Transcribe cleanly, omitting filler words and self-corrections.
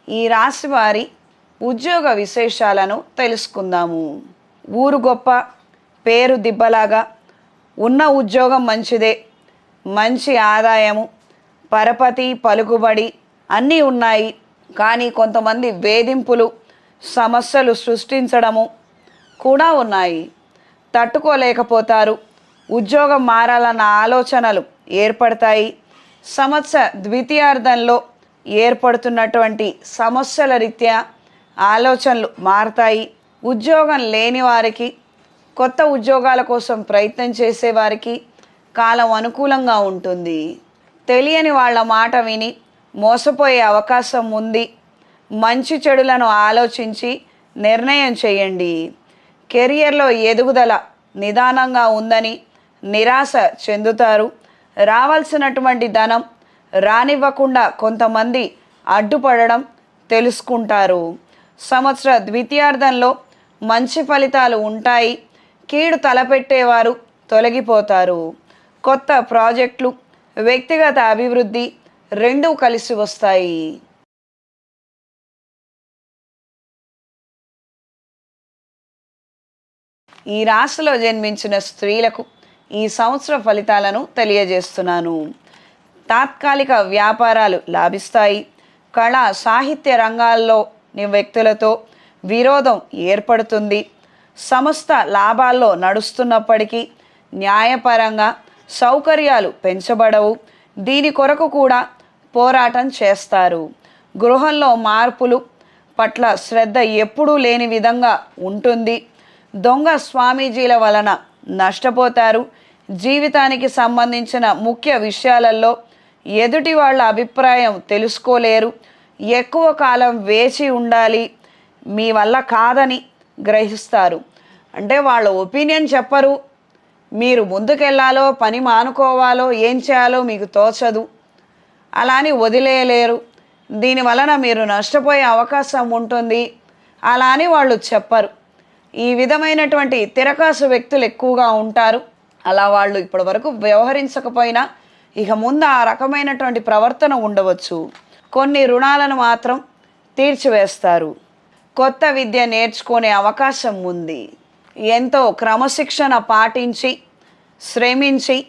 ఈ రాశి వారి ఉద్యోగ విశేషాలను తెలుసుకుందాము. ఊరు గొప్ప, పేరు దిబ్బలాగా, ఉన్న ఉద్యోగం మంచిదే, మంచి ఆదాయము, పరపతి పలుకుబడి అన్నీ ఉన్నాయి. కానీ కొంతమంది వేధింపులు, సమస్యలు సృష్టించడము కూడా ఉన్నాయి. తట్టుకోలేకపోతారు. ఉద్యోగం మారాలన్న ఆలోచనలు ఏర్పడతాయి. సంవత్సర ద్వితీయార్థంలో ఏర్పడుతున్నటువంటి సమస్యల రీత్యా ఆలోచనలు మారతాయి. ఉద్యోగం లేని వారికి, కొత్త ఉద్యోగాల కోసం ప్రయత్నం చేసేవారికి కాలం అనుకూలంగా ఉంటుంది. తెలియని వాళ్ళ మాట విని మోసపోయే అవకాశం ఉంది. మంచి చెడులను ఆలోచించి నిర్ణయం చేయండి. కెరియర్లో ఎదుగుదల నిదానంగా ఉందని నిరాశ చెందుతారు. రావాల్సినటువంటి ధనం రానివ్వకుండా కొంతమంది అడ్డుపడడం తెలుసుకుంటారు. సంవత్సర ద్వితీయార్థంలో మంచి ఫలితాలు ఉంటాయి. కీడు తలపెట్టేవారు తొలగిపోతారు. కొత్త ప్రాజెక్టులు, వ్యక్తిగత అభివృద్ధి రెండూ కలిసి వస్తాయి. ఈ రాశిలో జన్మించిన స్త్రీలకు ఈ సంవత్సర ఫలితాలను తెలియజేస్తున్నాను. తాత్కాలిక వ్యాపారాలు లాభిస్తాయి. కళా సాహిత్య రంగాల్లోని వ్యక్తులతో విరోధం ఏర్పడుతుంది. సంస్థ లాభాల్లో నడుస్తున్నప్పటికీ న్యాయపరంగా సౌకర్యాలు పెంచబడవు. దీని కొరకు కూడా పోరాటం చేస్తారు. గృహంలో మార్పులు పట్ల శ్రద్ధ ఎప్పుడూ లేని విధంగా ఉంటుంది. దొంగ స్వామీజీల వలన నష్టపోతారు. జీవితానికి సంబంధించిన ముఖ్య విషయాలలో ఎదుటి వాళ్ళ అభిప్రాయం తెలుసుకోలేరు. ఎక్కువ కాలం వేచి ఉండాలి. మీ వల్ల కాదని గ్రహిస్తారు. అంటే వాళ్ళ ఒపీనియన్ చెప్పరు. మీరు ముందుకెళ్ళాలో, పని మానుకోవాలో, ఏం చేయాలో మీకు తోచదు. అలా అని వదిలేయలేరు. దీనివలన మీరు నష్టపోయే అవకాశం ఉంటుంది. అలా అని వాళ్ళు చెప్పరు. ఈ విధమైనటువంటి తిరకాసు వ్యక్తులు ఎక్కువగా ఉంటారు. అలా వాళ్ళు ఇప్పటి వరకు వ్యవహరించకపోయినా ఇక ముందు ఆ రకమైనటువంటి ప్రవర్తన ఉండవచ్చు. కొన్ని రుణాలను మాత్రం తీర్చివేస్తారు. కొత్త విద్య నేర్చుకునే అవకాశం ఉంది. ఎంతో క్రమశిక్షణ పాటించి, శ్రమించి